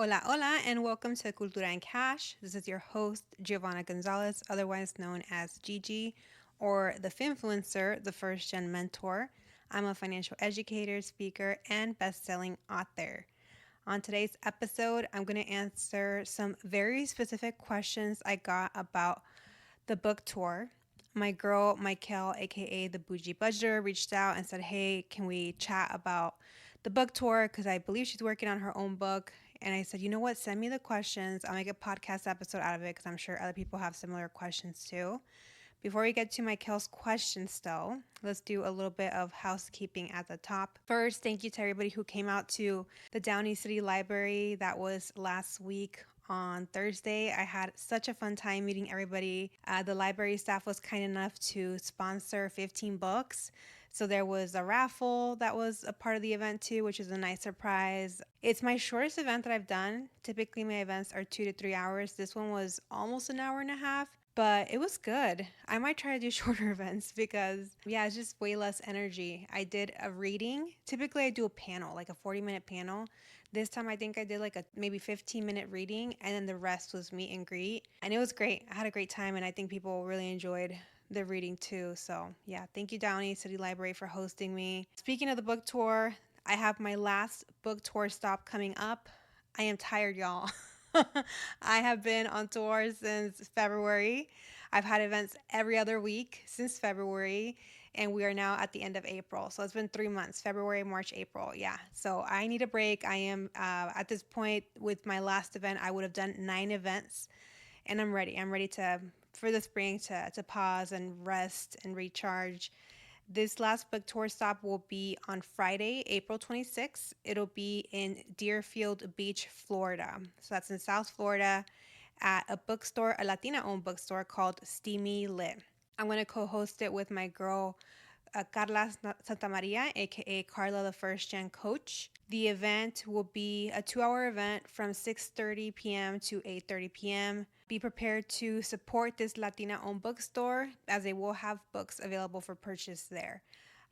Hola, hola, and welcome to Cultura and Cash. This is your host, Giovanna Gonzalez, otherwise known as Gigi, or the Finfluencer, the first gen mentor. I'm a financial educator, speaker, and best selling author. On today's episode, I'm going to answer some very specific questions I got about the book tour. My girl, Michael, aka the Bougie Budgeter, reached out and said, "Hey, can we chat about the book tour? Because I believe she's working on her own book." And I said, "You know what? Send me the questions. I'll make a podcast episode out of it because I'm sure other people have similar questions too." Before we get to Michael's questions, though, let's do a little bit of housekeeping at the top. First, thank you to everybody who came out to the Downey City Library. That was last week on Thursday. I had such a fun time meeting everybody. The library staff was kind enough to sponsor 15 books. So there was a raffle that was a part of the event too, which is a nice surprise. It's my shortest event that I've done. Typically my events are 2 to 3 hours. This one was almost an hour and a half, but it was good. I might try to do shorter events because, yeah, it's just way less energy. I did a reading. Typically, I do a panel, like a 40-minute panel. This time, I think I did like a maybe 15-minute reading, and then the rest was meet and greet. And it was great. I had a great time, and I think people really enjoyed the reading too. So, yeah, thank you, Downey City Library, for hosting me. Speaking of the book tour, I have my last book tour stop coming up. I am tired, y'all. I have been on tour since February. I've had events every other week since February, and we are now at the end of April. So it's been 3 months: February, March, April. Yeah. So I need a break. I am at this point with my last event, I would have done 9 events, and I'm ready. I'm ready to for the spring to pause and rest and recharge. This last book tour stop will be on Friday, April 26th. It'll be in Deerfield Beach, Florida. So that's in South Florida at a bookstore, a Latina-owned bookstore called Steamy Lit. I'm going to co-host it with my girl, Carla Santamaria, aka Carla, the first gen coach. The event will be a 2-hour event from 6:30 p.m. to 8:30 p.m. Be prepared to support this Latina-owned bookstore as they will have books available for purchase there.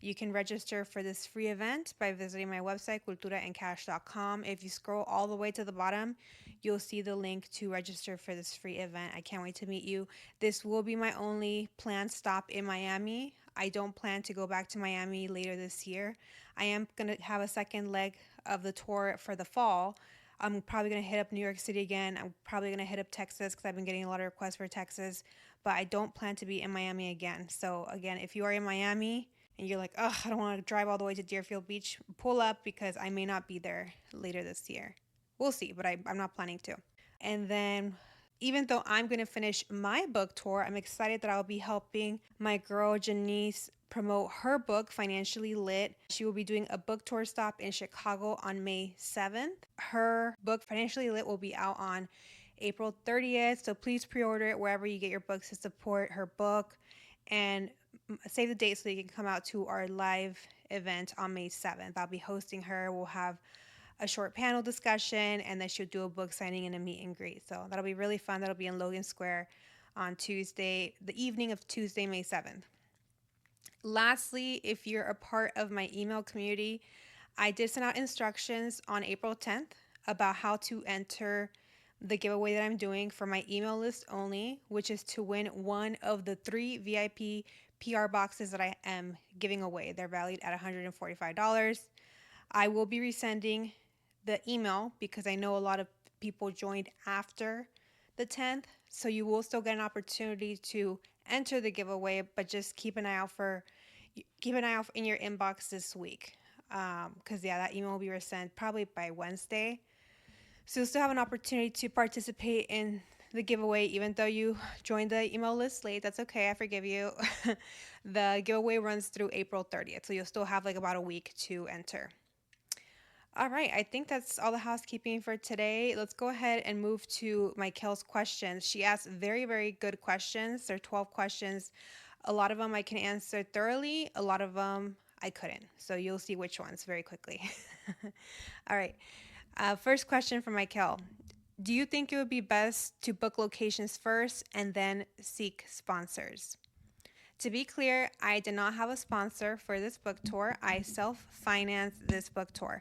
You can register for this free event by visiting my website, culturaandcash.com. If you scroll all the way to the bottom, you'll see the link to register for this free event. I can't wait to meet you. This will be my only planned stop in Miami. I don't plan to go back to Miami later this year. I am going to have a second leg of the tour for the fall. I'm probably going to hit up New York City again. I'm probably going to hit up Texas because I've been getting a lot of requests for Texas, but I don't plan to be in Miami again. So again, if you are in Miami and you're like, "Oh, I don't want to drive all the way to Deerfield Beach," pull up because I may not be there later this year. We'll see, but I'm not planning to. And then, even though I'm going to finish my book tour, I'm excited that I'll be helping my girl Janice promote her book, Financially Lit. She will be doing a book tour stop in Chicago on May 7th. Her book, Financially Lit, will be out on April 30th. So please pre-order it wherever you get your books to support her book. And save the date so you can come out to our live event on May 7th. I'll be hosting her. We'll have a short panel discussion, and then she'll do a book signing and a meet and greet. So that'll be really fun. That'll be in Logan Square on Tuesday, the evening of Tuesday, May 7th. Lastly, if you're a part of my email community, I did send out instructions on April 10th about how to enter the giveaway that I'm doing for my email list only, which is to win one of the 3 VIP PR boxes that I am giving away. They're valued at $145. I will be resending the email because I know a lot of people joined after the 10th. So you will still get an opportunity to enter the giveaway, but just keep an eye out in your inbox this week. Because that email will be resent probably by Wednesday. So you'll still have an opportunity to participate in the giveaway, even though you joined the email list late. That's okay. I forgive you. The giveaway runs through April 30th. So you'll still have like about a week to enter. All right, I think that's all the housekeeping for today. Let's go ahead and move to Michael's questions. She asked very, very good questions. There are 12 questions. A lot of them I can answer thoroughly. A lot of them I couldn't. So you'll see which ones very quickly. All right. First question from Michael. Do you think it would be best to book locations first and then seek sponsors? To be clear, I did not have a sponsor for this book tour. I self-financed this book tour.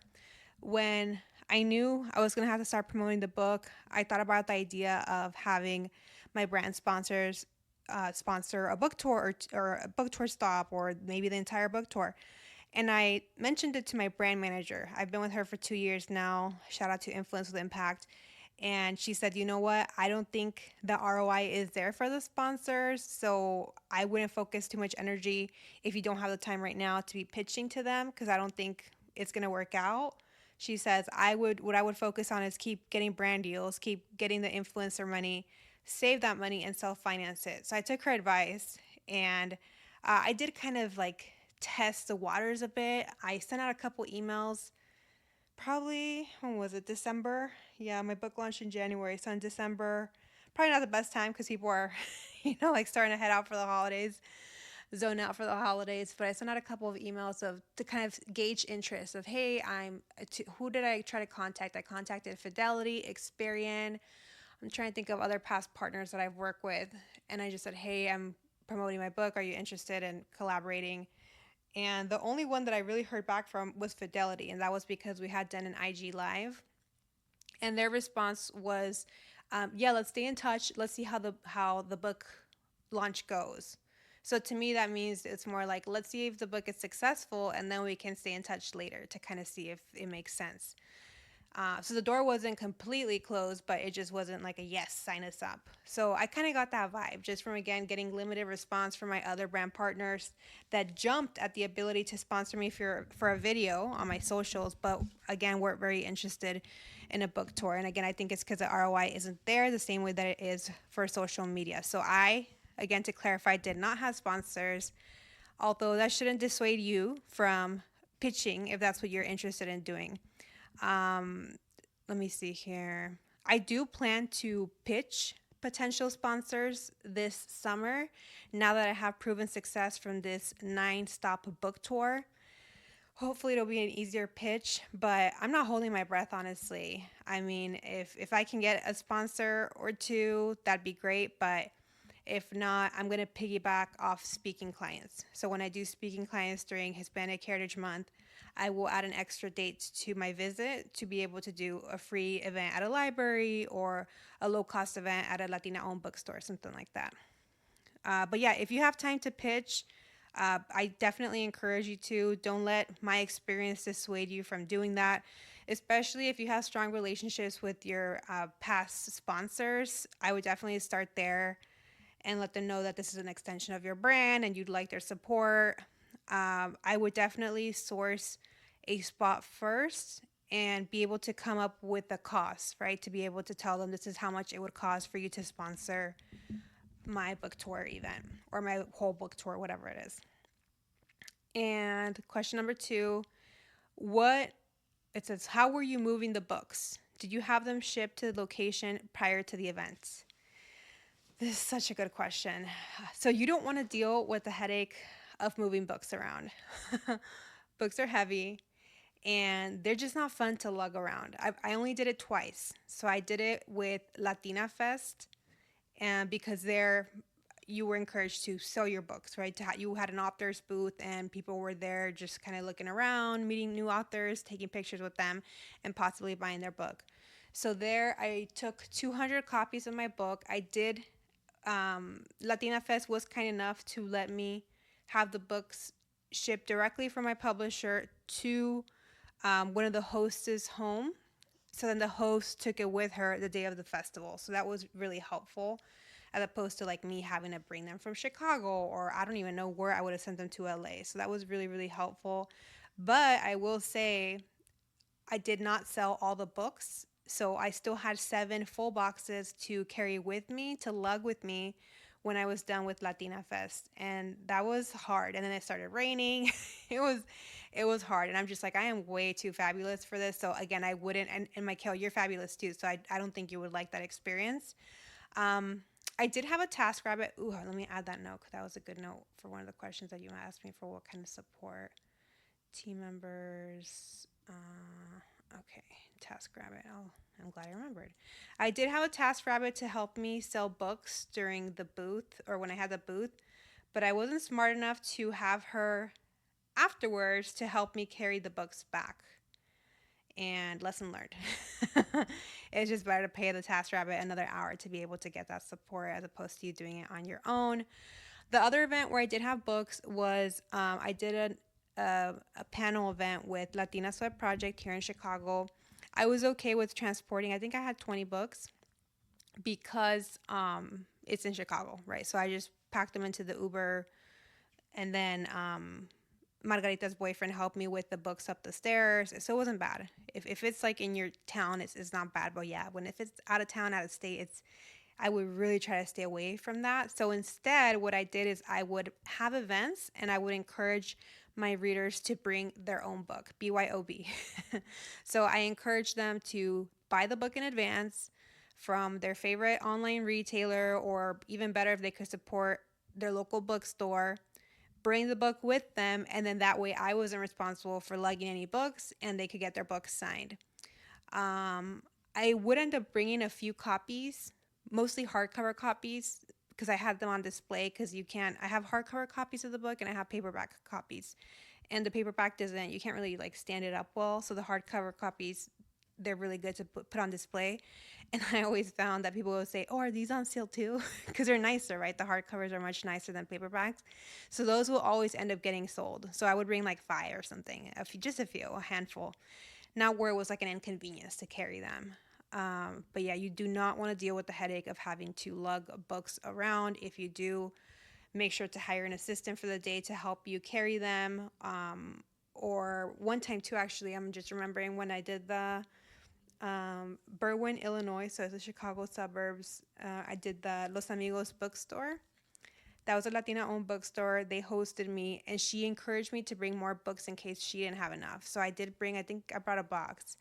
When I knew I was going to have to start promoting the book. I thought about the idea of having my brand sponsors sponsor a book tour or a book tour stop or maybe the entire book tour. And I mentioned it to my brand manager. I've been with her for 2 years now. Shout out to Influence with Impact. And she said, you know what? I don't think the ROI is there for the sponsors. So I wouldn't focus too much energy if you don't have the time right now to be pitching to them because I don't think it's going to work out. She says, what I would focus on is keep getting brand deals, keep getting the influencer money, save that money and self finance it. So I took her advice and I did kind of like test the waters a bit. I sent out a couple emails probably, when was it? December? Yeah, my book launched in January. So in December, probably not the best time because people are, like starting to head out for the holidays, zone out for the holidays. But I sent out a couple of emails to kind of gauge interest of, hey, who did I try to contact? I contacted Fidelity, Experian. I'm trying to think of other past partners that I've worked with. And I just said, hey, I'm promoting my book. Are you interested in collaborating? And the only one that I really heard back from was Fidelity, and that was because we had done an IG live, and their response was, "Yeah, let's stay in touch. Let's see how the book launch goes." So to me, that means it's more like let's see if the book is successful, and then we can stay in touch later to kind of see if it makes sense. So the door wasn't completely closed, but it just wasn't like a yes, sign us up. So I kind of got that vibe just from, again, getting limited response from my other brand partners that jumped at the ability to sponsor me for a video on my socials, but again, weren't very interested in a book tour. And again, I think it's because the ROI isn't there the same way that it is for social media. So I, again, to clarify, did not have sponsors, although that shouldn't dissuade you from pitching if that's what you're interested in doing. Um, Let me see here. I do plan to pitch potential sponsors this summer now that I have proven success from this 9 stop book tour. Hopefully it'll be an easier pitch, but I'm not holding my breath, honestly. I mean, if I can get a sponsor or two, that'd be great, but if not, I'm going to piggyback off speaking clients. So when I do speaking clients during Hispanic Heritage Month, I will add an extra date to my visit to be able to do a free event at a library or a low cost event at a Latina-owned bookstore, something like that. But yeah, if you have time to pitch, I definitely encourage you to. Don't let my experience dissuade you from doing that, especially if you have strong relationships with your past sponsors. I would definitely start there and let them know that this is an extension of your brand and you'd like their support. I would definitely source a spot first and be able to come up with the cost, right? To be able to tell them this is how much it would cost for you to sponsor my book tour event or my whole book tour, whatever it is. And question number 2, what it says, how were you moving the books? Did you have them shipped to the location prior to the event? This is such a good question. So you don't want to deal with the headache of moving books around. Books are heavy and they're just not fun to lug around. I only did it twice. So I did it with Latina Fest, and because there you were encouraged to sell your books, right? You had an author's booth and people were there just kind of looking around, meeting new authors, taking pictures with them, and possibly buying their book. So there I took 200 copies of my book. I did Latina Fest was kind enough to let me have the books shipped directly from my publisher to one of the hosts' home. So then the host took it with her the day of the festival. So that was really helpful as opposed to like me having to bring them from Chicago or I don't even know where I would have sent them to LA. So that was really, really helpful. But I will say I did not sell all the books. So I still had 7 full boxes to carry with me, to lug with me when I was done with Latina Fest. And that was hard. And then it started raining. it was hard. And I'm just like, I am way too fabulous for this. So again, I wouldn't, and Michael, you're fabulous too. So I don't think you would like that experience. I did have a TaskRabbit. Ooh, let me add that note because that was a good note for one of the questions that you asked me for what kind of support. Team members. Okay, TaskRabbit. Oh, I'm glad I remembered. I did have a TaskRabbit to help me sell books during the booth or when I had the booth, but I wasn't smart enough to have her afterwards to help me carry the books back. and lesson learned. It's just better to pay the TaskRabbit another hour to be able to get that support as opposed to you doing it on your own. The other event where I did have books was I did a panel event with Latina Sweat Project here in Chicago. I was okay with transporting. I think I had 20 books because it's in Chicago, right? So I just packed them into the Uber, and then Margarita's boyfriend helped me with the books up the stairs. So it wasn't bad. If it's like in your town, it's not bad. But yeah, if it's out of town, out of state, I would really try to stay away from that. So instead, what I did is I would have events and I would encourage my readers to bring their own book, BYOB. So I encourage them to buy the book in advance from their favorite online retailer, or even better, if they could support their local bookstore, bring the book with them, and then that way I wasn't responsible for lugging any books and they could get their books signed. I would end up bringing a few copies, mostly hardcover copies, because I had them on display. Because I have hardcover copies of the book and I have paperback copies. And the paperback you can't really like stand it up well. So the hardcover copies, they're really good to put on display. And I always found that people would say, "Oh, are these on sale too?" Because they're nicer, right? The hardcovers are much nicer than paperbacks. So those will always end up getting sold. So I would bring like 5 or something, just a few, a handful. Not where it was like an inconvenience to carry them. But yeah, you do not want to deal with the headache of having to lug books around. If you do, make sure to hire an assistant for the day to help you carry them. Or one time too, actually, I'm just remembering when I did the Berwyn, Illinois, so it's the Chicago suburbs. I did the Los Amigos bookstore. That was a Latina-owned bookstore. They hosted me, and she encouraged me to bring more books in case she didn't have enough. So I did bring, I think I brought a box,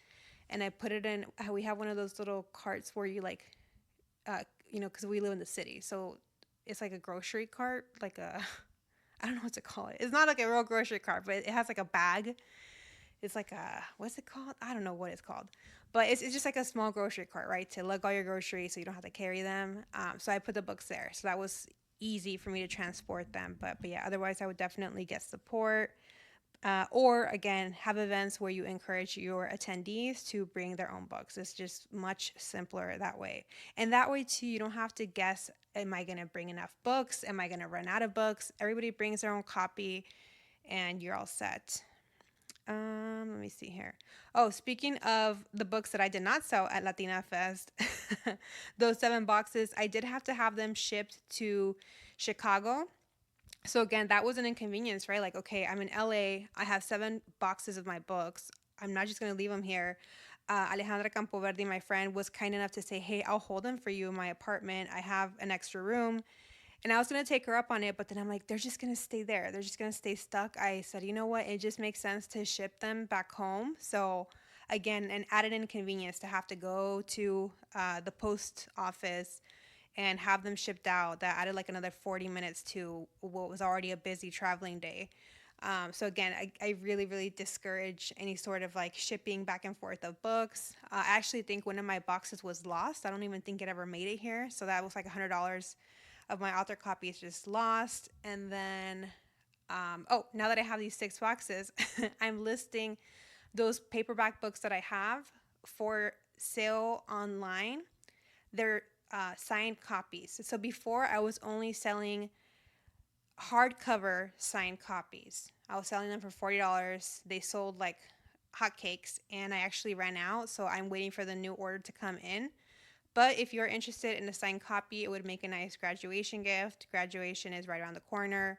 and I put it in. We have one of those little carts where you like, because we live in the city, so it's like a grocery cart, like I don't know what to call it. It's not like a real grocery cart, but it has like a bag. It's like what's it called? I don't know what it's called. But it's just like a small grocery cart, right? To lug all your groceries so you don't have to carry them. So I put the books there. So that was easy for me to transport them. But yeah, otherwise I would definitely get support. Or again, have events where you encourage your attendees to bring their own books. It's just much simpler that way. And that way too, you don't have to guess, am I going to bring enough books? Am I going to run out of books? Everybody brings their own copy and you're all set. Let me see here. Oh, speaking of the books that I did not sell at Latina Fest, those 7 boxes, I did have to have them shipped to Chicago. So again, that was an inconvenience, right? Like, okay, I'm in LA. I have 7 boxes of my books. I'm not just going to leave them here. Alejandra Campoverdi, my friend, was kind enough to say, "Hey, I'll hold them for you in my apartment. I have an extra room." And I was going to take her up on it, but then I'm like, they're just going to stay there. They're just going to stay stuck. I said, you know what? It just makes sense to ship them back home. So again, an added inconvenience to have to go to the post office and have them shipped out. That added like another 40 minutes to what was already a busy traveling day. So again, I really, really discourage any sort of like shipping back and forth of books. I actually think one of my boxes was lost. I don't even think it ever made it here. So that was like $100 of my author copies just lost. And then, now that I have these 6 boxes, I'm listing those paperback books that I have for sale online. They're signed copies. So before I was only selling hardcover signed copies. I was selling them for $40. They sold like hotcakes and I actually ran out. So I'm waiting for the new order to come in. But if you're interested in a signed copy, it would make a nice graduation gift. Graduation is right around the corner.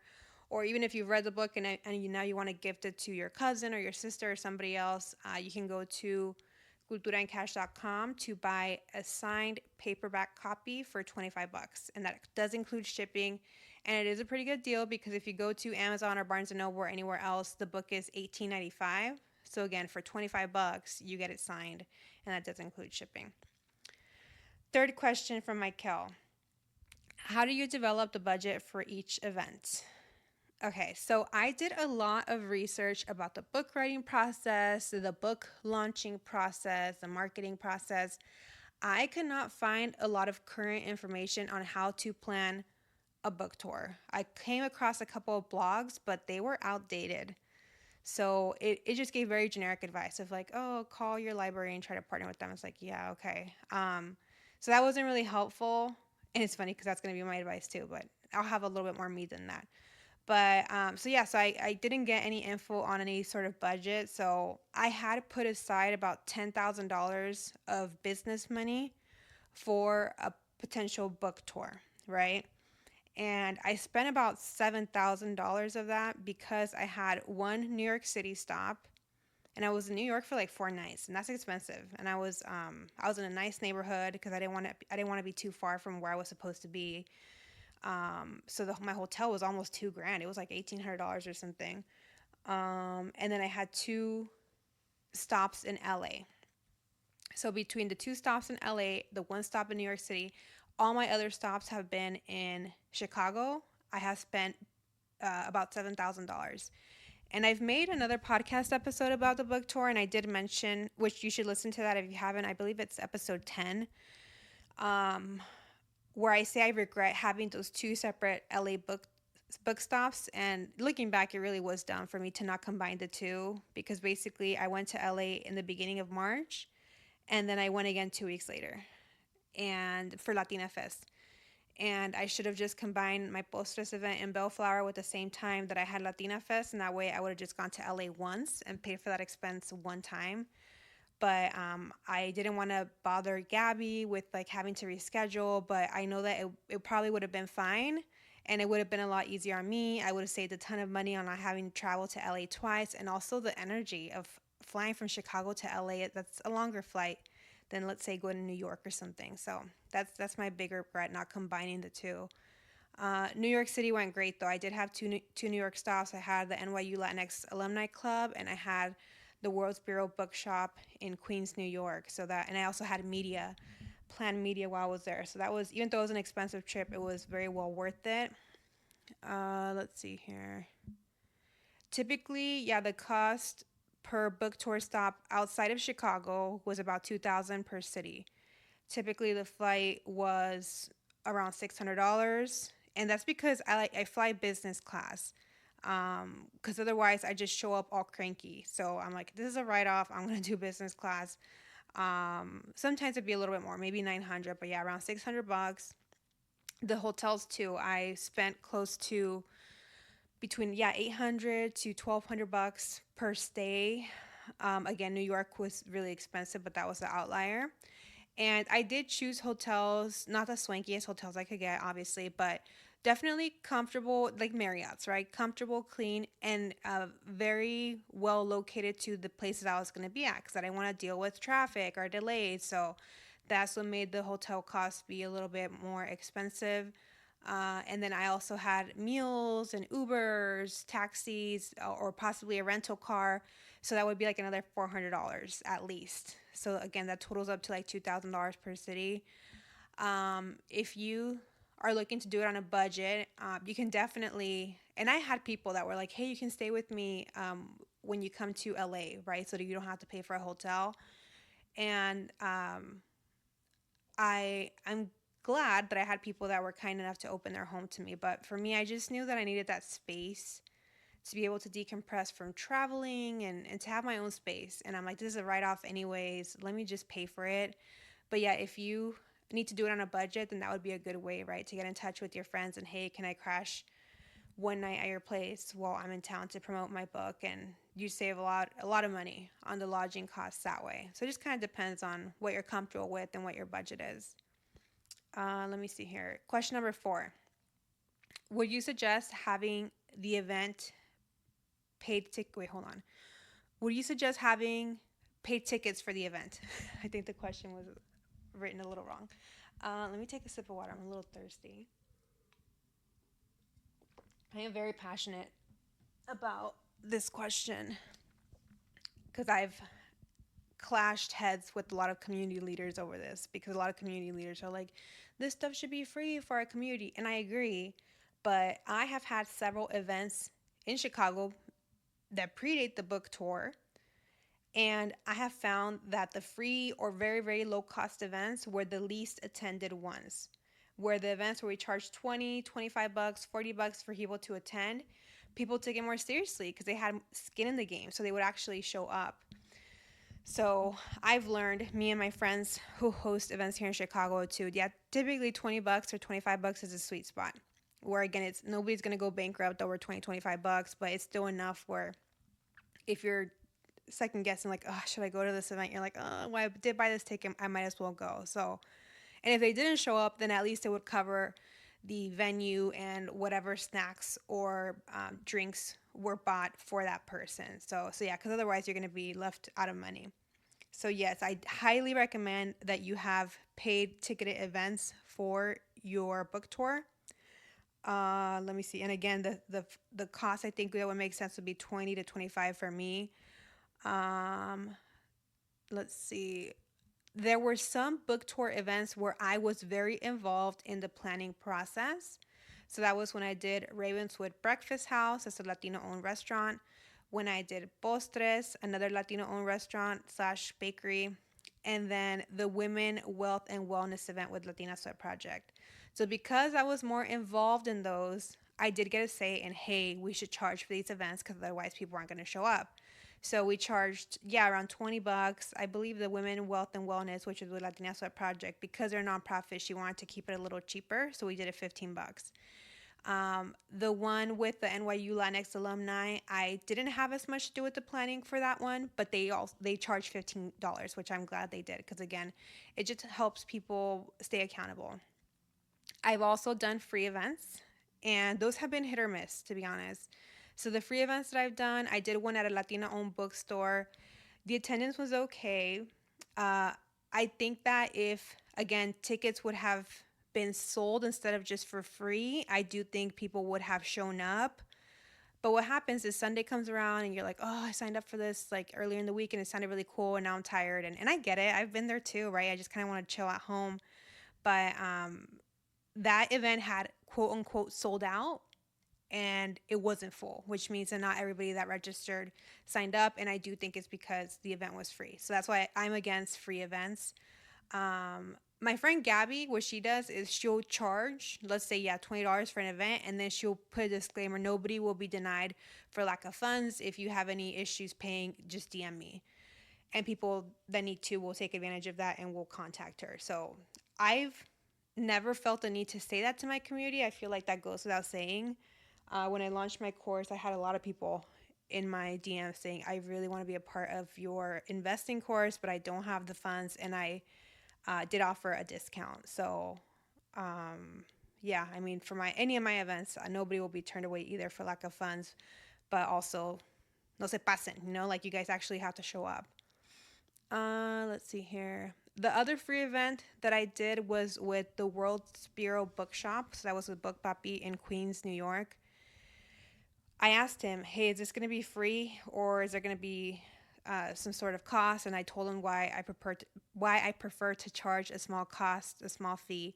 Or even if you've read the book and now you want to gift it to your cousin or your sister or somebody else, you can go to culturaandcash.com to buy a signed paperback copy for $25. And that does include shipping. And it is a pretty good deal because if you go to Amazon or Barnes & Noble or anywhere else, the book is $18.95. So again, for $25, you get it signed. And that does include shipping. Third question from Michael. How do you develop the budget for each event? Okay, so I did a lot of research about the book writing process, the book launching process, the marketing process. I could not find a lot of current information on how to plan a book tour. I came across a couple of blogs, but they were outdated. So it just gave very generic advice of like, oh, call your library and try to partner with them. It's like, yeah, okay. So that wasn't really helpful. And it's funny because that's going to be my advice too, but I'll have a little bit more meat than that. But so yeah, so I didn't get any info on any sort of budget. So I had put aside about $10,000 of business money for a potential book tour, right? And I spent about $7,000 of that because I had one New York City stop, and I was in New York for like 4 nights, and that's expensive. And I was in a nice neighborhood because I didn't want to be too far from where I was supposed to be. So my hotel was almost 2 grand. It was like $1,800 or something. And then I had two stops in LA. So between the two stops in LA, the one stop in New York City, all my other stops have been in Chicago. I have spent about $7,000. And I've made another podcast episode about the book tour, and I did mention, which you should listen to that if you haven't. I believe it's episode 10, um, where I say I regret having those two separate LA book stops. And looking back, it really was dumb for me to not combine the two because basically I went to LA in the beginning of March, and then I went again 2 weeks later, and for Latina Fest. And I should have just combined my Postres event in Bellflower with the same time that I had Latina Fest, and that way I would have just gone to LA once and paid for that expense one time. But I didn't want to bother Gabby with like having to reschedule, but I know that it probably would have been fine, and it would have been a lot easier on me. I would have saved a ton of money on not having to travel to LA twice, and also the energy of flying from Chicago to LA. That's a longer flight than, let's say, going to New York or something. So that's my bigger regret, not combining the two. New York City went great though. I did have two New York stops. I had the NYU Latinx Alumni Club, and I had the World's Bureau Bookshop in Queens, New York. And I also had planned media while I was there. So that was, even though it was an expensive trip, it was very well worth it. Let's see here. Typically, yeah, the cost per book tour stop outside of Chicago was about 2,000 per city. Typically, the flight was around $600, and that's because I fly business class. Because otherwise, I just show up all cranky. So I'm like, this is a write off. I'm gonna do business class. Sometimes it'd be a little bit more, maybe 900, but yeah, around $600. The hotels too. I spent close to between 800 to 1,200 bucks per stay. Again, New York was really expensive, but that was the outlier. And I did choose hotels, not the swankiest hotels I could get, obviously, but definitely comfortable, like Marriott's, right? Comfortable, clean, and very well located to the places I was going to be at because I didn't want to deal with traffic or delays. So that's what made the hotel costs be a little bit more expensive. And then I also had meals and Ubers, taxis, or possibly a rental car. So that would be like another $400 at least. So again, that totals up to like $2,000 per city. If you are looking to do it on a budget, you can definitely. And I had people that were like, "Hey, you can stay with me when you come to LA, right? So that you don't have to pay for a hotel." And I'm glad that I had people that were kind enough to open their home to me. But for me, I just knew that I needed that space to be able to decompress from traveling and to have my own space. And I'm like, this is a write off anyways. Let me just pay for it. But yeah, if you need to do it on a budget, then that would be a good way, right? To get in touch with your friends and, hey, can I crash one night at your place while I'm in town to promote my book? And you save a lot of money on the lodging costs that way. So it just kind of depends on what you're comfortable with and what your budget is. Let me see here. Question number 4. Would you suggest having the event paid ticket? Wait, hold on. Would you suggest having paid tickets for the event? I think the question was written a little wrong. Let me take a sip of water. I'm a little thirsty. I am very passionate about this question because I've clashed heads with a lot of community leaders over this because a lot of community leaders are like, this stuff should be free for our community. And I agree, but I have had several events in Chicago that predate the book tour. And I have found that the free or very, very low cost events were the least attended ones. Where the events where we charge 20, 25 bucks, 40 bucks for people to attend, people took it more seriously because they had skin in the game, so they would actually show up. So I've learned, me and my friends who host events here in Chicago too, yeah, typically $20 or $25 is a sweet spot. Where again, it's nobody's gonna go bankrupt over 25 bucks, but it's still enough where if you're second guessing like, oh, should I go to this event? You're like, oh, well, I did buy this ticket, I might as well go. So, and if they didn't show up, then at least it would cover the venue and whatever snacks or drinks were bought for that person. So yeah, because otherwise you're gonna be left out of money. So yes, I highly recommend that you have paid ticketed events for your book tour. Let me see. And again, the cost I think that would make sense would be 20 to 25 for me. Um, let's see. There were some book tour events where I was very involved in the planning process. So that was when I did Ravenswood Breakfast House, as a Latino-owned restaurant. When I did Postres, another Latino-owned restaurant slash bakery, and then the Women Wealth and Wellness event with Latina Sweat Project. So because I was more involved in those, I did get a say in, hey, we should charge for these events because otherwise people aren't going to show up. So we charged, yeah, around 20 bucks. I believe the Women Wealth and Wellness, which is with Latina Sweat Project, because they're a nonprofit, she wanted to keep it a little cheaper, so we did it 15 bucks. The one with the NYU Latinx alumni, I didn't have as much to do with the planning for that one, but they charged $15, which I'm glad they did because again, it just helps people stay accountable. I've also done free events, and those have been hit or miss, to be honest. So the free events that I've done, I did one at a Latina-owned bookstore. The attendance was okay. Uh, I think that if again tickets would have been sold instead of just for free, I do think people would have shown up. But what happens is Sunday comes around and you're like, oh, I signed up for this like earlier in the week and it sounded really cool and now I'm tired. And I get it. I've been there too, right? I just kind of want to chill at home. But that event had quote unquote sold out and it wasn't full, which means that not everybody that registered signed up. And I do think it's because the event was free. So that's why I'm against free events. My friend Gabby, what she does is she'll charge, let's say, yeah, $20 for an event, and then she'll put a disclaimer: nobody will be denied for lack of funds. If you have any issues paying, just DM me. And people that need to will take advantage of that and will contact her. So I've never felt the need to say that to my community. I feel like that goes without saying. When I launched my course, I had a lot of people in my DM saying, I really want to be a part of your investing course, but I don't have the funds. And I did offer a discount. So, yeah, I mean, for any of my events, nobody will be turned away either for lack of funds, but also no se pasen, like you guys actually have to show up. Let's see here. The other free event that I did was with the World's Bureau Bookshop. So that was with Book Papi in Queens, New York. I asked him, hey, is this going to be free or is there going to be some sort of cost? And I told him why I prefer to charge a small cost, a small fee.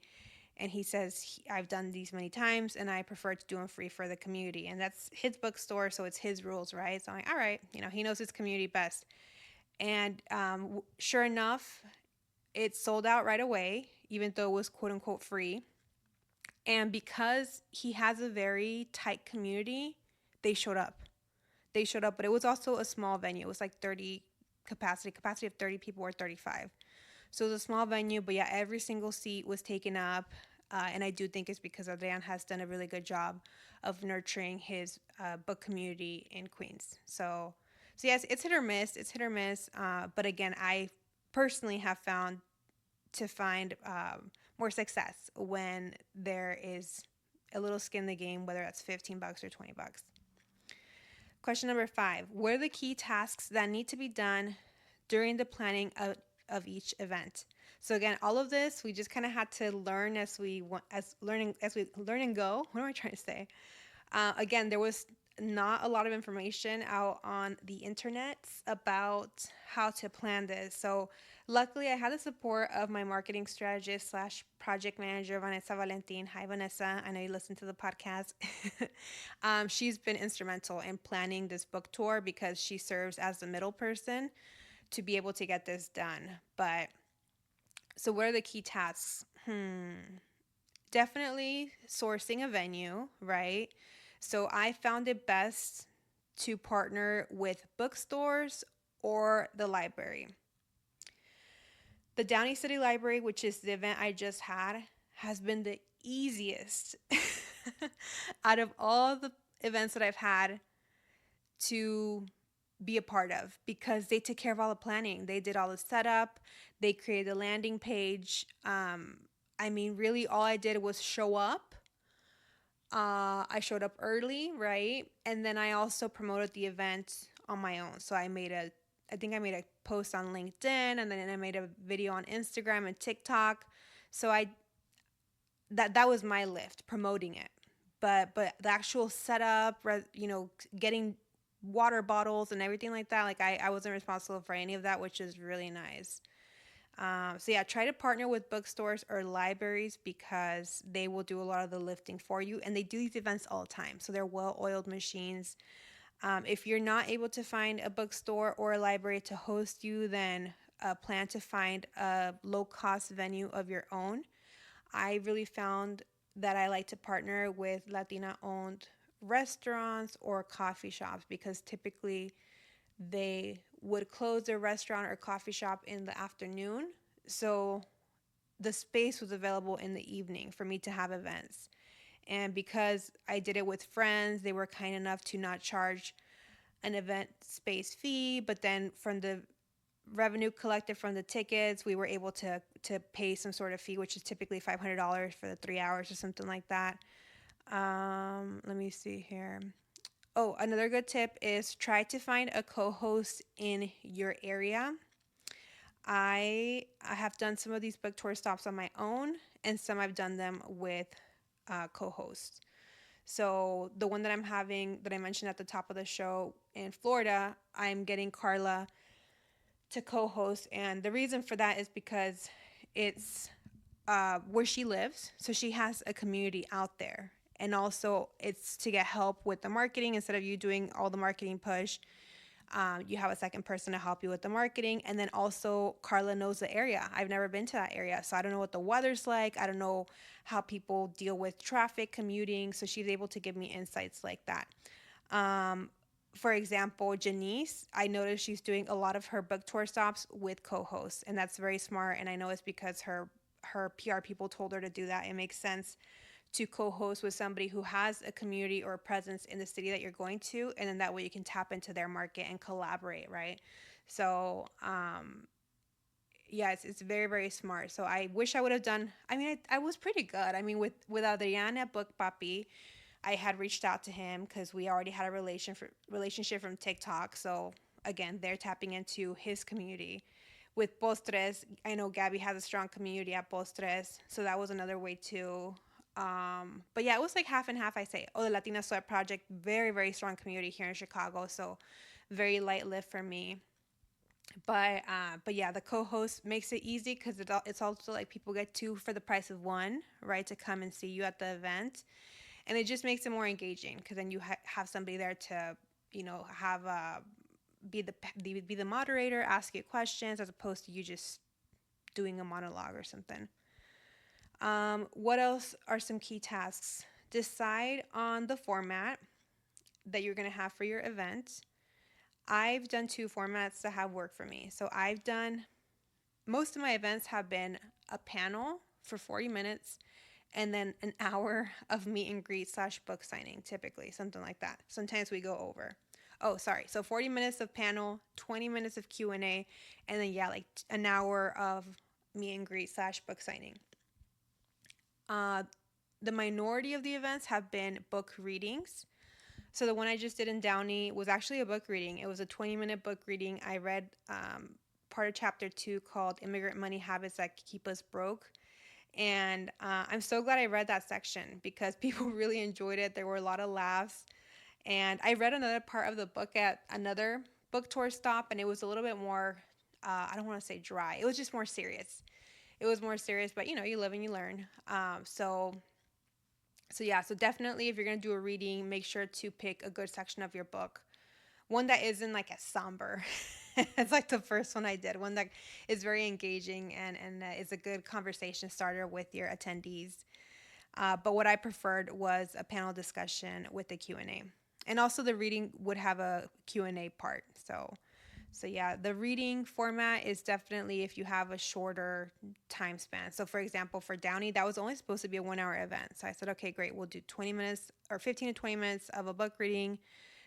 And he says, I've done these many times and I prefer to do them free for the community. And that's his bookstore, so it's his rules, right? So I'm like, all right, he knows his community best. And sure enough, it sold out right away, even though it was quote unquote free. And because he has a very tight community, they showed up. But it was also a small venue. It was like 30 capacity of 30 people or 35. So it was a small venue, but yeah, every single seat was taken up. And I do think it's because Adrian has done a really good job of nurturing his book community in Queens. So yes, it's hit or miss. But again, I personally have found more success when there is a little skin in the game, whether that's 15 bucks or 20 bucks. Question number 5. What are the key tasks that need to be done during the planning of each event? So again, all of this, we just kind of had to learn as we learn and go. What am I trying to say? Again, there was not a lot of information out on the internet about how to plan this. So luckily I had the support of my marketing strategist slash project manager, Vanessa Valentin. Hi, Vanessa. I know you listen to the podcast. She's been instrumental in planning this book tour because she serves as the middle person to be able to get this done. But so what are the key tasks? Definitely sourcing a venue, right? So I found it best to partner with bookstores or the library. The Downey City Library, which is the event I just had, has been the easiest out of all the events that I've had to be a part of because they took care of all the planning. They did all the setup, they created a landing page. I mean, really, all I did was show up. I showed up early, right? And then I also promoted the event on my own. So I think I made a post on LinkedIn, and then I made a video on Instagram and TikTok. So that was my lift, promoting it. But the actual setup, getting water bottles and everything like that, like I wasn't responsible for any of that, which is really nice. So yeah, try to partner with bookstores or libraries because they will do a lot of the lifting for you, and they do these events all the time. So they're well-oiled machines. If you're not able to find a bookstore or a library to host you, then plan to find a low-cost venue of your own. I really found that I like to partner with Latina-owned restaurants or coffee shops because typically they would close their restaurant or coffee shop in the afternoon. So the space was available in the evening for me to have events. And because I did it with friends, they were kind enough to not charge an event space fee, but then from the revenue collected from the tickets, we were able to pay some sort of fee, which is typically $500 for the 3 hours or something like that. Let me see here. Oh, another good tip is try to find a co-host in your area. I have done some of these book tour stops on my own, and some I've done them with co-hosts. So the one that I'm having that I mentioned at the top of the show in Florida, I'm getting Carla to co-host, and the reason for that is because it's where she lives, so she has a community out there, and also it's to get help with the marketing instead of you doing all the marketing push. You have a second person to help you with the marketing, and then also Carla knows the area. I've never been to that area, so I don't know what the weather's like. I don't know how people deal with traffic commuting, so she's able to give me insights like that. Um, for example, Janice, I noticed she's doing a lot of her book tour stops with co-hosts, and that's very smart. And I know it's because her PR people told her to do that. It makes sense to co-host with somebody who has a community or a presence in the city that you're going to, and then that way you can tap into their market and collaborate, right? So yeah, it's very, very smart. So I wish I would have done. I mean, I was pretty good. I mean, with Adriana Book Papi, I had reached out to him because we already had a relationship from TikTok. So again, they're tapping into his community. With Postres, I know Gabby has a strong community at Postres, so that was another way too. But yeah, it was like half and half. I say, oh, the Latina Sweat Project, very, very strong community here in Chicago, so very light lift for me. But yeah, the co-host makes it easy because it's also like people get two for the price of one, right? To come and see you at the event, and it just makes it more engaging because then you have somebody there to, have be the moderator, ask you questions as opposed to you just doing a monologue or something. What else are some key tasks? Decide on the format that you're going to have for your event. I've done two formats that have worked for me. So I've done most of my events have been a panel for 40 minutes and then an hour of meet and greet slash book signing, typically, something like that. Sometimes we go over. Oh, sorry. So 40 minutes of panel, 20 minutes of Q&A, and then, yeah, like an hour of meet and greet slash book signing. Uh, the minority of the events have been book readings. So the one I just did in Downey was actually a book reading. It was a 20-minute book reading. I read part of chapter 2 called Immigrant Money Habits That Keep Us Broke. And I'm so glad I read that section because people really enjoyed it. There were a lot of laughs. And I read another part of the book at another book tour stop, and it was a little bit more, I don't want to say dry. It was just more serious. It was more serious, but you live and you learn. So yeah, so definitely if you're going to do a reading, make sure to pick a good section of your book. One that isn't like a somber. It's like the first one I did. One that is very engaging and is a good conversation starter with your attendees. But what I preferred was a panel discussion with a Q&A. And also the reading would have a Q&A part. So yeah, the reading format is definitely if you have a shorter time span. So for example, for Downey, that was only supposed to be a 1 hour event. So I said, okay, great. We'll do 20 minutes or 15 to 20 minutes of a book reading,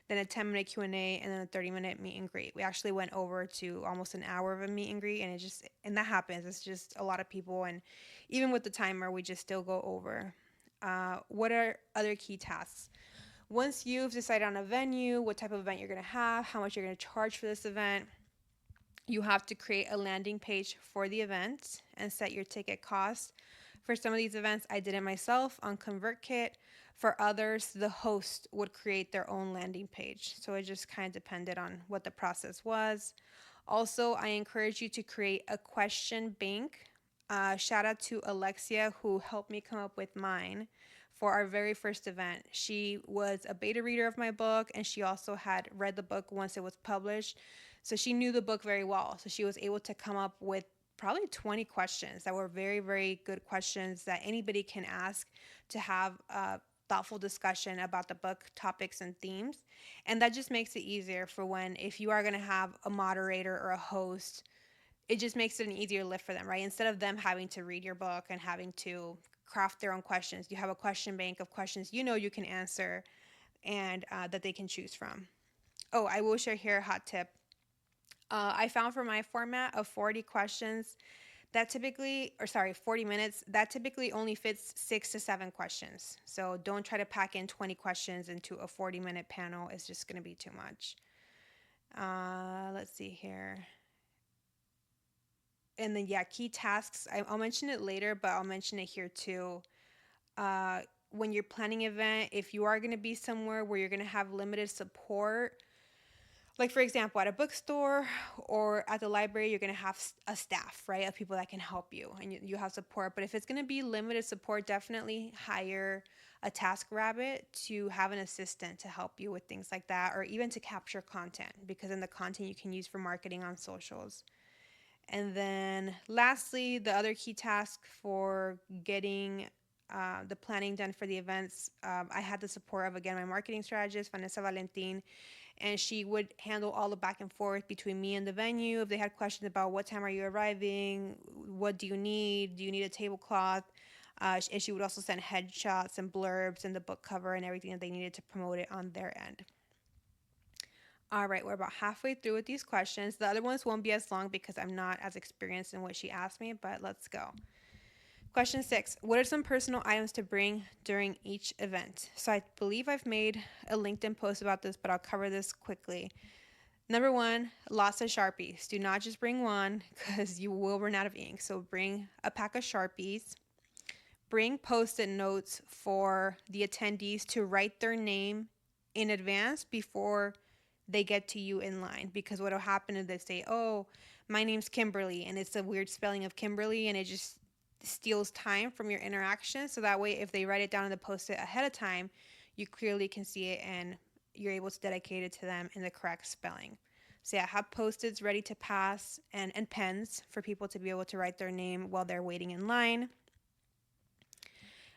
then a 10-minute Q&A, and then a 30-minute meet and greet. We actually went over to almost an hour of a meet and greet, and that happens. It's just a lot of people, and even with the timer, we just still go over. What are other key tasks? Once you've decided on a venue, what type of event you're going to have, how much you're going to charge for this event, you have to create a landing page for the event and set your ticket cost. For some of these events, I did it myself on ConvertKit. For others, the host would create their own landing page. So it just kind of depended on what the process was. Also, I encourage you to create a question bank. Shout out to Alexia, who helped me come up with mine for our very first event. She was a beta reader of my book, and she also had read the book once it was published. So she knew the book very well. So she was able to come up with probably 20 questions that were very, very good questions that anybody can ask to have a thoughtful discussion about the book topics and themes. And that just makes it easier for when, if you are going to have a moderator or a host, it just makes it an easier lift for them, right? Instead of them having to read your book and having to craft their own questions, you have a question bank of questions you can answer and that they can choose from. Oh, I will share here a hot tip. I found for my format of 40 questions, 40 minutes, that typically only fits 6 to 7 questions. So don't try to pack in 20 questions into a 40-minute panel. It's just going to be too much. Let's see here. And then, yeah, key tasks. I'll mention it later, but I'll mention it here too. When you're planning an event, if you are going to be somewhere where you're going to have limited support, like for example, at a bookstore or at the library, you're going to have a staff, right, of people that can help you and you have support. But if it's going to be limited support, definitely hire a task rabbit to have an assistant to help you with things like that, or even to capture content, because then the content you can use for marketing on socials. And then lastly, the other key task for getting the planning done for the events, I had the support of, again, my marketing strategist, Vanessa Valentin, and she would handle all the back and forth between me and the venue. If they had questions about what time are you arriving, what do you need a tablecloth, and she would also send headshots and blurbs and the book cover and everything that they needed to promote it on their end. All right, we're about halfway through with these questions. The other ones won't be as long because I'm not as experienced in what she asked me, but let's go. Question 6, what are some personal items to bring during each event? So I believe I've made a LinkedIn post about this, but I'll cover this quickly. Number 1, lots of Sharpies. Do not just bring one because you will run out of ink. So bring a pack of Sharpies. Bring Post-it notes for the attendees to write their name in advance before they get to you in line, because what will happen is they say, oh, my name's Kimberly, and it's a weird spelling of Kimberly, and it just steals time from your interaction. So that way, if they write it down in the post-it ahead of time, you clearly can see it and you're able to dedicate it to them in the correct spelling. So yeah, have post-its ready to pass and pens for people to be able to write their name while they're waiting in line.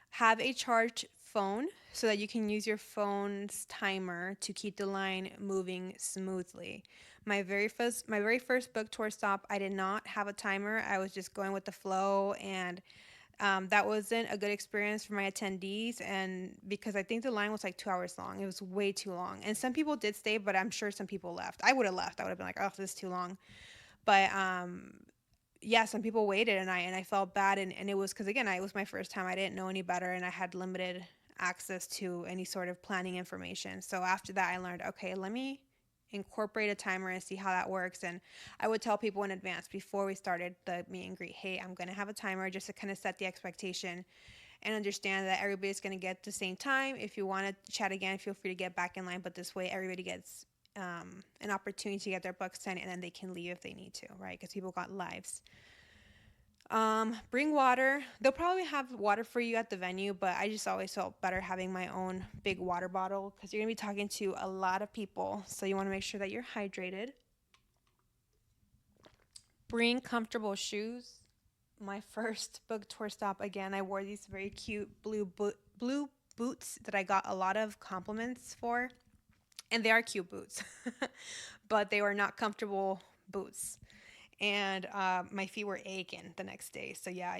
Have a charged phone so that you can use your phone's timer to keep the line moving smoothly. My very first book tour stop, I did not have a timer. I was just going with the flow, and that wasn't a good experience for my attendees, and because I think the line was like 2 hours long. It was way too long. And some people did stay, but I'm sure some people left. I would have left. I would have been like, oh, this is too long. But yeah, some people waited, and I felt bad, and it was because, again, it was my first time. I didn't know any better, and I had limited access to any sort of planning information. So after that, I learned, okay, let me incorporate a timer and see how that works. And I would tell people in advance before we started the meet and greet, hey, I'm going to have a timer, just to kind of set the expectation and understand that everybody's going to get the same time. If you want to chat again, feel free to get back in line, but this way everybody gets an opportunity to get their books signed, and then they can leave if they need to, right? Because people got lives. Bring water. They'll probably have water for you at the venue, but I just always felt better having my own big water bottle, because you're going to be talking to a lot of people, so you want to make sure that you're hydrated. Bring comfortable shoes. my first book tour stop, again, I wore these very cute blue boots that I got a lot of compliments for. And they are cute boots, but they were not comfortable boots. And my feet were aching the next day. So yeah,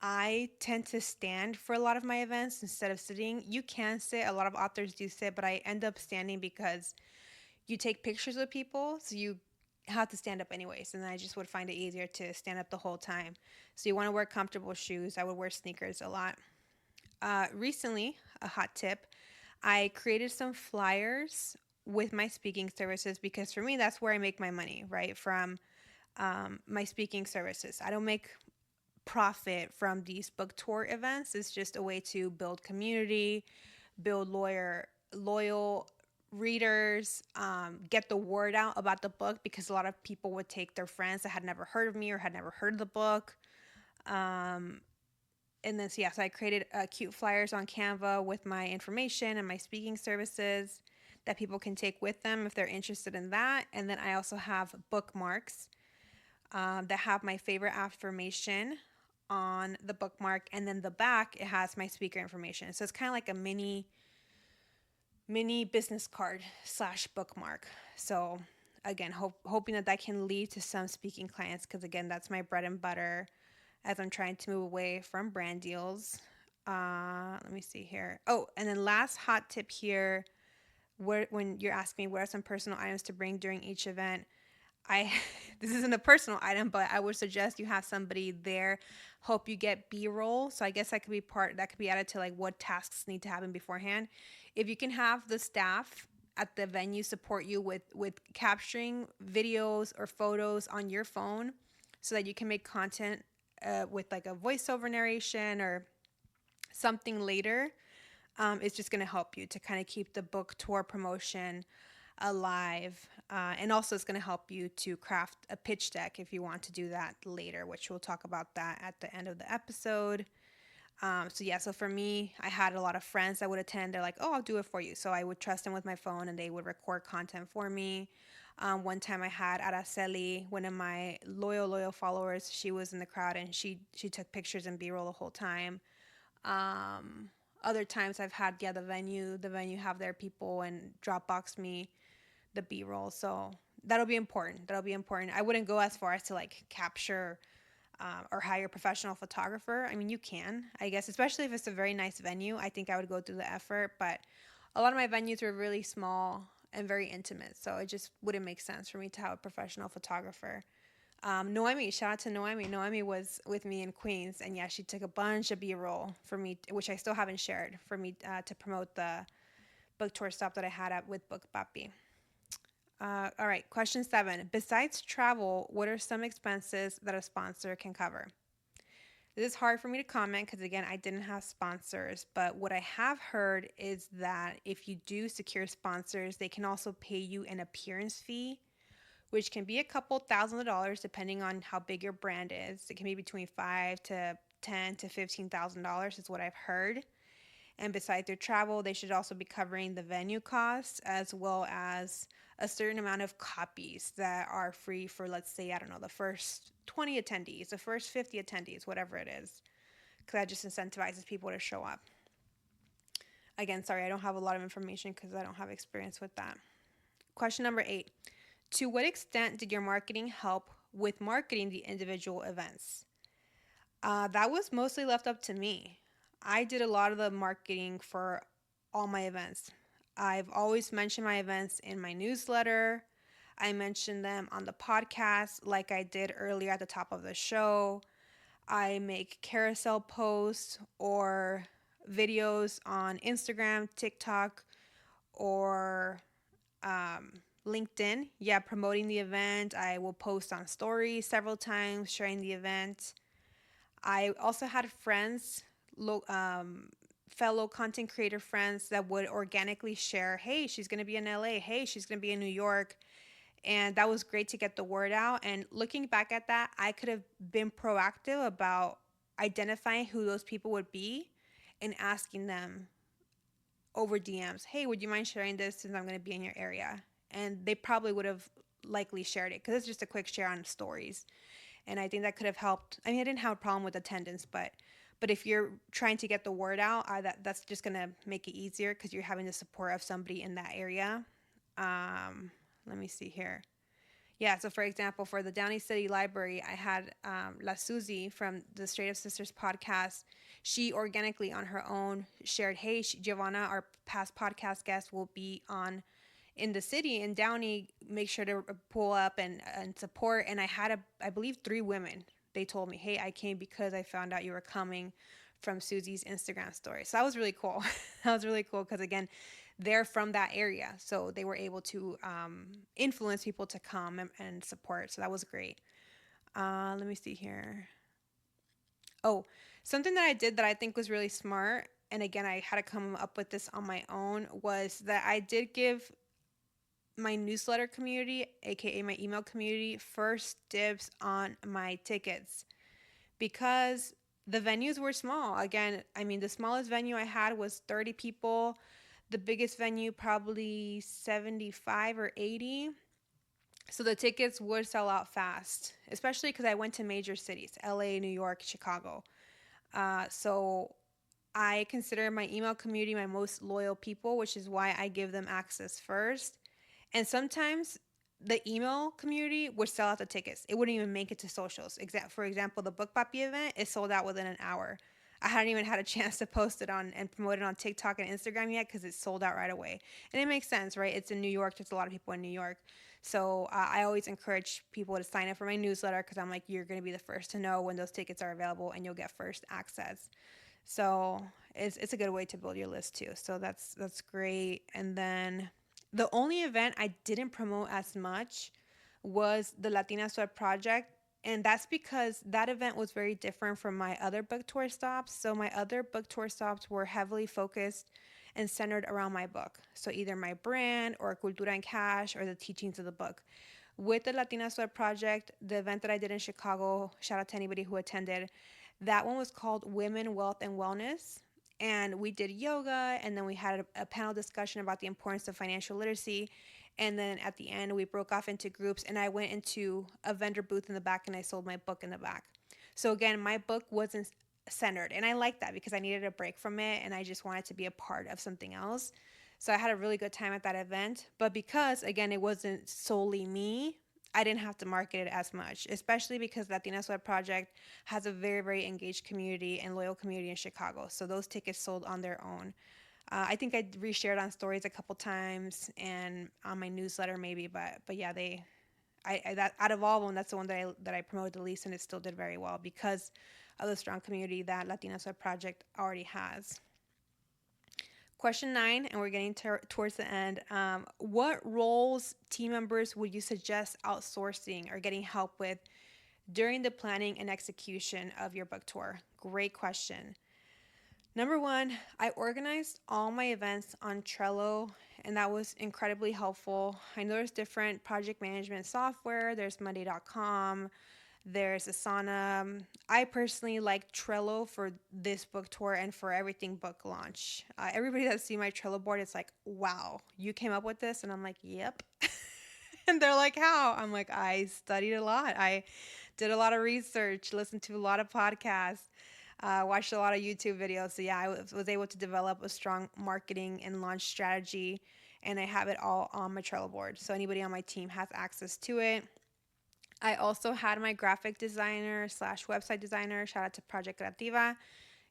I tend to stand for a lot of my events instead of sitting. You can sit. A lot of authors do sit, but I end up standing because you take pictures with people, so you have to stand up anyways. And I just would find it easier to stand up the whole time. So you want to wear comfortable shoes. I would wear sneakers a lot. Recently, a hot tip, I created some flyers with my speaking services because for me, that's where I make my money, right? From my speaking services. I don't make profit from these book tour events. It's just a way to build community, build loyal readers, get the word out about the book because a lot of people would take their friends that had never heard of me or had never heard of the book. Um, and then, so yeah, so I created cute flyers on Canva with my information and my speaking services that people can take with them if they're interested in that. And then I also have bookmarks that have my favorite affirmation on the bookmark, and then the back it has my speaker information. So it's kind of like a mini business card slash bookmark. So again, hoping that can lead to some speaking clients because again, that's my bread and butter as I'm trying to move away from brand deals. Let me see here. Oh, and then last hot tip here, when you're asking me what are some personal items to bring during each event, I this isn't a personal item, but I would suggest you have somebody there help you get B-roll. So I guess that could be added to like what tasks need to happen beforehand. If you can have the staff at the venue support you with capturing videos or photos on your phone so that you can make content with like a voiceover narration or something later, it's just going to help you to kind of keep the book tour promotion alive. And also, it's going to help you to craft a pitch deck if you want to do that later, which we'll talk about that at the end of the episode. So yeah, so for me, I had a lot of friends that would attend. They're like, "Oh, I'll do it for you." So I would trust them with my phone, and they would record content for me. One time, I had Araceli, one of my loyal followers. She was in the crowd, and she took pictures and B-roll the whole time. Um, Other times, I've had the venue have their people and Dropbox me the B-roll. So that'll be important. I wouldn't go as far as to like capture or hire a professional photographer. I mean, you can, I guess, especially if it's a very nice venue. I think I would go through the effort, but a lot of my venues were really small and very intimate, so it just wouldn't make sense for me to have a professional photographer. Noemi, shout out to Noemi. Noemi was with me in Queens, and yeah, she took a bunch of B-roll for me, which I still haven't shared, for me to promote the book tour stop that I had at with Book Papi. All right, question 7. Besides travel, what are some expenses that a sponsor can cover? This is hard for me to comment because, again, I didn't have sponsors. But what I have heard is that if you do secure sponsors, they can also pay you an appearance fee, which can be a couple $1,000s depending on how big your brand is. It can be between $5,000 to $10,000 to $15,000 is what I've heard. And besides their travel, they should also be covering the venue costs as well as a certain amount of copies that are free for, let's say, I don't know, the first 20 attendees, the first 50 attendees, whatever it is. Because that just incentivizes people to show up. Again, sorry, I don't have a lot of information because I don't have experience with that. Question number 8. To what extent did your marketing help with marketing the individual events? That was mostly left up to me. I did a lot of the marketing for all my events. I've always mentioned my events in my newsletter. I mentioned them on the podcast, like I did earlier at the top of the show. I make carousel posts or videos on Instagram, TikTok, or LinkedIn. Yeah, promoting the event. I will post on stories several times, sharing the event. I also had friends, fellow content creator friends that would organically share, hey, she's going to be in LA. Hey, she's going to be in New York. And that was great to get the word out. And looking back at that, I could have been proactive about identifying who those people would be and asking them over DMs, hey, would you mind sharing this since I'm going to be in your area? And they probably would have likely shared it because it's just a quick share on stories. And I think that could have helped. I mean, I didn't have a problem with attendance, but if you're trying to get the word out, that's just gonna make it easier because you're having the support of somebody in that area. Let me see here. Yeah, so for example, for the Downey City Library, I had La Susie from the Straight Up Sisters podcast. She organically on her own shared, hey, Giovanna, our past podcast guest, will be on in the city in Downey. Make sure to pull up and support. And I had, I believe, 3 women. They told me, hey, I came because I found out you were coming from Susie's Instagram story. So that was really cool. That was really cool because, again, they're from that area. So they were able to influence people to come and support. So that was great. Let me see here. Oh, something that I did that I think was really smart, and again, I had to come up with this on my own, was that I did give my newsletter community, aka my email community, first dibs on my tickets because the venues were small. Again, I mean, the smallest venue I had was 30 people. The biggest venue, probably 75 or 80. So the tickets would sell out fast, especially because I went to major cities: LA, New York, Chicago. So I consider my email community my most loyal people, which is why I give them access first. And sometimes the email community would sell out the tickets. It wouldn't even make it to socials. For example, the Book Papi event is sold out within an hour. I hadn't even had a chance to post it on and promote it on TikTok and Instagram yet because it's sold out right away. And it makes sense, right? It's in New York. There's a lot of people in New York. So I always encourage people to sign up for my newsletter because I'm like, you're going to be the first to know when those tickets are available and you'll get first access. So it's a good way to build your list too. So that's great. And then the only event I didn't promote as much was the Latina Sweat Project. And that's because that event was very different from my other book tour stops. So my other book tour stops were heavily focused and centered around my book. So either my brand or Cultura and Cash or the teachings of the book. With the Latina Sweat Project, the event that I did in Chicago, shout out to anybody who attended, that one was called Women, Wealth, and Wellness. And we did yoga, and then we had a panel discussion about the importance of financial literacy. And then at the end, we broke off into groups, and I went into a vendor booth in the back and I sold my book in the back. So again, my book wasn't centered, and I liked that because I needed a break from it and I just wanted to be a part of something else. So I had a really good time at that event. But because, again, it wasn't solely me, I didn't have to market it as much, especially because Latina Sweat Project has a very, very engaged community and loyal community in Chicago. So those tickets sold on their own. I think I reshared on stories a couple times and on my newsletter maybe, but yeah, that out of all of them, that's the one that I promoted the least, and it still did very well because of the strong community that Latina Sweat Project already has. Question 9, and we're getting towards the end. What roles, team members, would you suggest outsourcing or getting help with during the planning and execution of your book tour? Great question. Number 1, I organized all my events on Trello, and that was incredibly helpful. I know there's different project management software. There's Monday.com. There's Asana. I personally like Trello for this book tour and for everything book launch. Everybody that's seen my Trello board, it's like, wow, you came up with this? And I'm like, yep. And they're like, how? I'm like, I studied a lot. I did a lot of research, listened to a lot of podcasts, watched a lot of YouTube videos. So yeah, I was able to develop a strong marketing and launch strategy, and I have it all on my Trello board. So anybody on my team has access to it. I also had my graphic designer slash website designer, shout out to Project Creativa,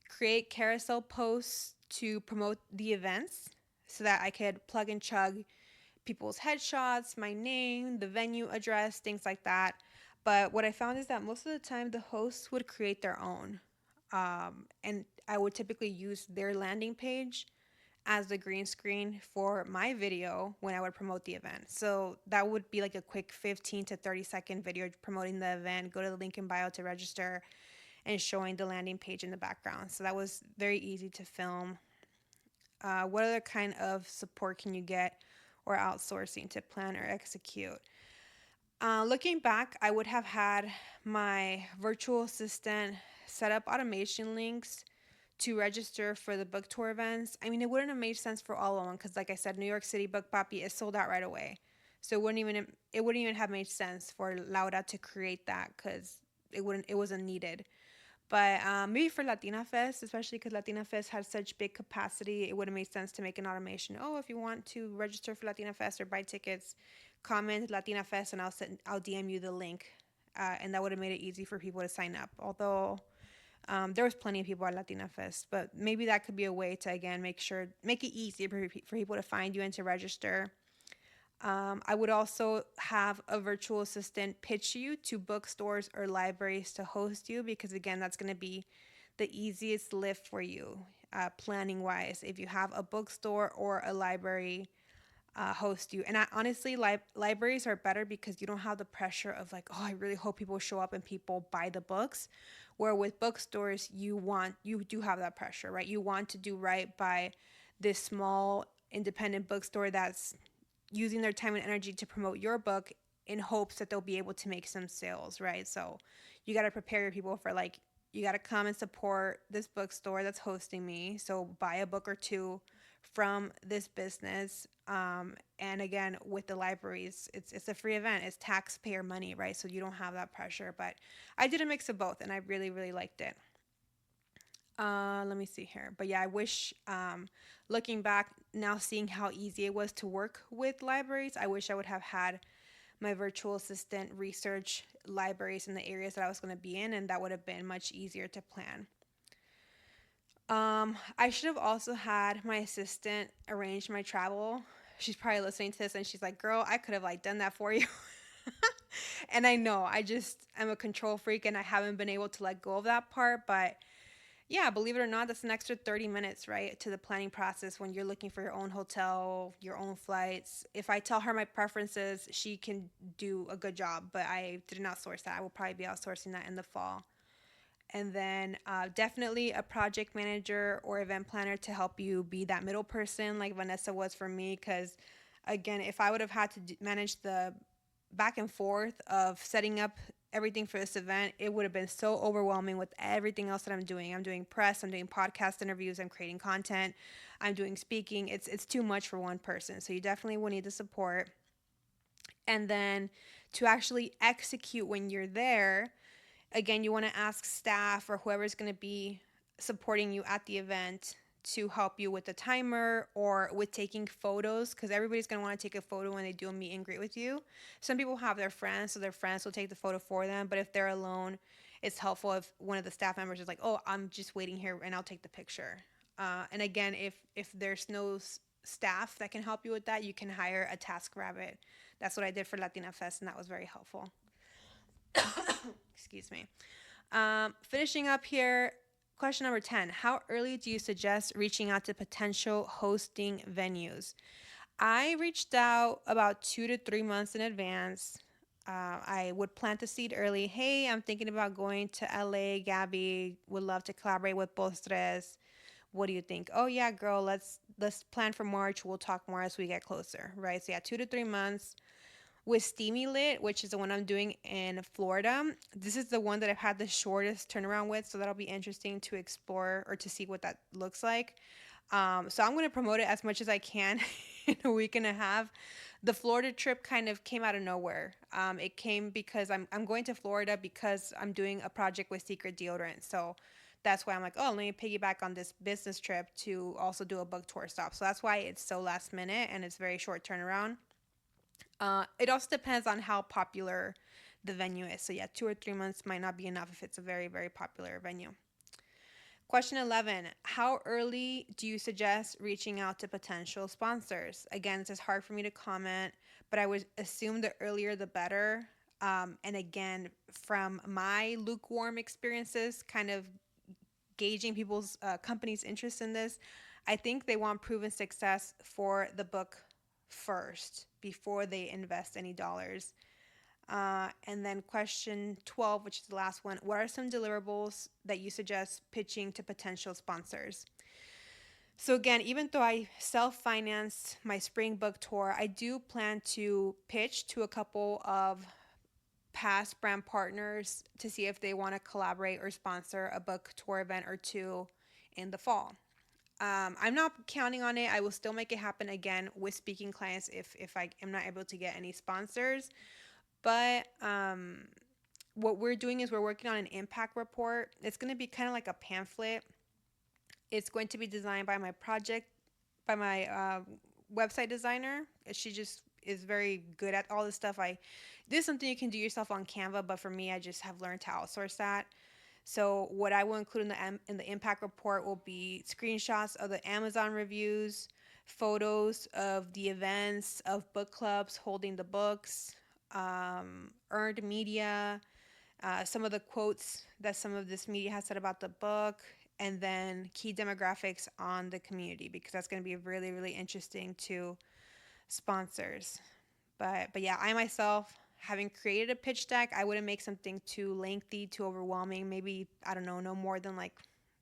create carousel posts to promote the events so that I could plug and chug people's headshots, my name, the venue address, things like that. But what I found is that most of the time the hosts would create their own. And I would typically use their landing page as the green screen for my video when I would promote the event. So that would be like a quick 15 to 30-second video promoting the event. Go to the link in bio to register and showing the landing page in the background. So that was very easy to film. What other kind of support can you get or outsourcing to plan or execute? Looking back, I would have had my virtual assistant set up automation links to register for the book tour events. I mean, it wouldn't have made sense for all of them because, like I said, New York City Book Papi is sold out right away. So it wouldn't even have made sense for Laura to create that because it wasn't needed. But maybe for Latina Fest, especially because Latina Fest had such big capacity, it would have made sense to make an automation. Oh, if you want to register for Latina Fest or buy tickets, comment Latina Fest and I'll DM you the link, and that would have made it easy for people to sign up. Although there was plenty of people at Latina Fest, but maybe that could be a way to again make it easier for people to find you and to register. I would also have a virtual assistant pitch you to bookstores or libraries to host you because, again, that's going to be the easiest lift for you, planning wise. If you have a bookstore or a library host you. And honestly, libraries are better because you don't have the pressure of like, oh, I really hope people show up and people buy the books. Where with bookstores, you do have that pressure, right? You want to do right by this small independent bookstore that's using their time and energy to promote your book in hopes that they'll be able to make some sales, right? So you got to prepare your people for like, you got to come and support this bookstore that's hosting me. So buy a book or two from this business. And again, with the libraries, it's a free event. It's taxpayer money, right? So you don't have that pressure. But I did a mix of both, and I really, really liked it. Let me see here. But yeah, I wish, looking back now, seeing how easy it was to work with libraries, I wish I would have had my virtual assistant research libraries in the areas that I was going to be in, and that would have been much easier to plan. I should have also had my assistant arrange my travel. She's probably listening to this and she's like, girl, I could have like done that for you. And I know I'm a control freak and I haven't been able to let go of that part. But yeah, believe it or not, that's an extra 30 minutes, right, to the planning process when you're looking for your own hotel, your own flights. If I tell her my preferences, she can do a good job, but I did not source that. I will probably be outsourcing that in the fall. And then definitely a project manager or event planner to help you be that middle person like Vanessa was for me. Because again, if I would have had to manage the back and forth of setting up everything for this event, it would have been so overwhelming with everything else that I'm doing. I'm doing press, I'm doing podcast interviews, I'm creating content, I'm doing speaking. It's too much for one person. So you definitely will need the support. And then to actually execute when you're there, again, you want to ask staff or whoever's going to be supporting you at the event to help you with the timer or with taking photos, because everybody's going to want to take a photo when they do a meet and greet with you. Some people have their friends, so their friends will take the photo for them. But if they're alone, it's helpful if one of the staff members is like, oh, I'm just waiting here and I'll take the picture. And again, if there's no staff that can help you with that, you can hire a task rabbit. That's what I did for Latina Fest, and that was very helpful. Excuse me. Finishing up here, question number 10. How early do you suggest reaching out to potential hosting venues? I reached out about 2 to 3 months in advance. I would plant the seed early. Hey, I'm thinking about going to LA. Gabby would love to collaborate with Postres. What do you think? Oh yeah, girl, let's plan for March. We'll talk more as we get closer, right? So yeah, 2 to 3 months. With Steamy Lit, which is the one I'm doing in Florida, this is the one that I've had the shortest turnaround with, so that'll be interesting to explore or to see what that looks like. So I'm going to promote it as much as I can in a week and a half. The Florida trip kind of came out of nowhere. It came because I'm going to Florida because I'm doing a project with Secret Deodorant. So that's why I'm like, oh, let me piggyback on this business trip to also do a book tour stop. So that's why it's so last minute and it's very short turnaround. It also depends on how popular the venue is. So yeah, 2 or 3 months might not be enough if it's a very, very popular venue. Question 11. How early do you suggest reaching out to potential sponsors? Again, this is hard for me to comment, but I would assume the earlier the better. And again, from my lukewarm experiences, kind of gauging people's companies' interest in this, I think they want proven success for the book first before they invest any dollars. And then question 12, which is the last one. What are some deliverables that you suggest pitching to potential sponsors? So again, even though I self-financed my spring book tour, I do plan to pitch to a couple of past brand partners to see if they want to collaborate or sponsor a book tour event or two in the fall. I'm not counting on it. I will still make it happen again with speaking clients if I am not able to get any sponsors. But what we're doing is we're working on an impact report. It's going to be kind of like a pamphlet. It's going to be designed by my website designer. She just is very good at all this stuff. This is something you can do yourself on Canva, but for me, I just have learned to outsource that. So what I will include in the impact report will be screenshots of the Amazon reviews, photos of the events of book clubs holding the books, earned media, some of the quotes that some of this media has said about the book, and then key demographics on the community, because that's going to be really, really interesting to sponsors. But yeah, I myself, having created a pitch deck, I wouldn't make something too lengthy, too overwhelming. Maybe, I don't know, no more than like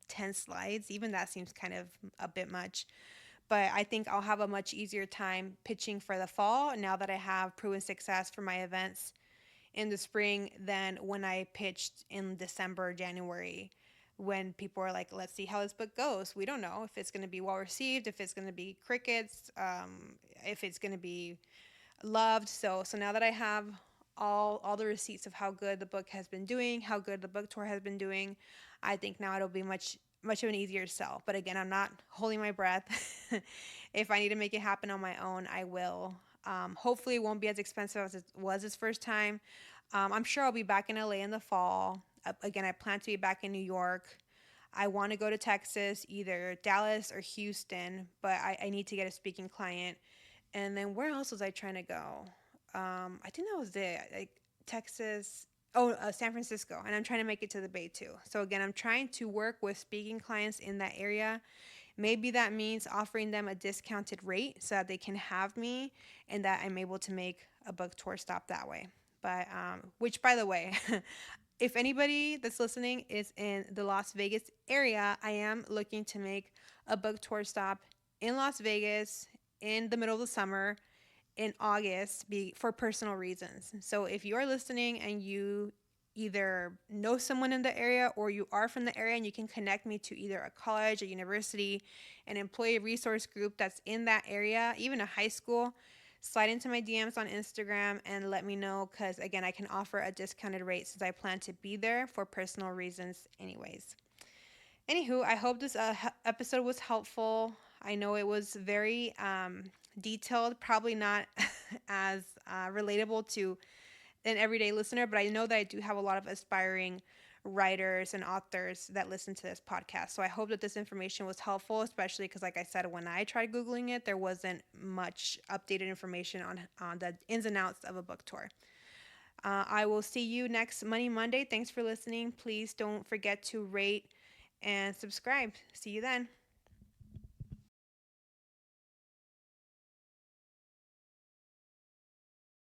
10 slides. Even that seems kind of a bit much. But I think I'll have a much easier time pitching for the fall now that I have proven success for my events in the spring than when I pitched in December, January, when people are like, let's see how this book goes. We don't know if it's going to be well received, if it's going to be crickets, if it's going to be loved. So now that I have all the receipts of how good the book has been doing, how good the book tour has been doing, I think now it'll be much of an easier sell. But again, I'm not holding my breath. If I need to make it happen on my own, I will. Hopefully, it won't be as expensive as it was this first time. I'm sure I'll be back in LA in the fall. Again, I plan to be back in New York. I want to go to Texas, either Dallas or Houston, but I need to get a speaking client. And then where else was I trying to go? I think that was it. Like Texas. Oh, San Francisco. And I'm trying to make it to the Bay too. So again, I'm trying to work with speaking clients in that area. Maybe that means offering them a discounted rate so that they can have me and that I'm able to make a book tour stop that way. But, which by the way, if anybody that's listening is in the Las Vegas area, I am looking to make a book tour stop in Las Vegas in the middle of the summer in August for personal reasons. So if you are listening and you either know someone in the area or you are from the area and you can connect me to either a college, a university, an employee resource group that's in that area, even a high school, slide into my DMs on Instagram and let me know, because again, I can offer a discounted rate since I plan to be there for personal reasons anyways. Anywho, I hope this episode was helpful. I know it was very detailed, probably not as relatable to an everyday listener, but I know that I do have a lot of aspiring writers and authors that listen to this podcast. So I hope that this information was helpful, especially because, like I said, when I tried Googling it, there wasn't much updated information on the ins and outs of a book tour. I will see you next Money Monday. Thanks for listening. Please don't forget to rate and subscribe. See you then.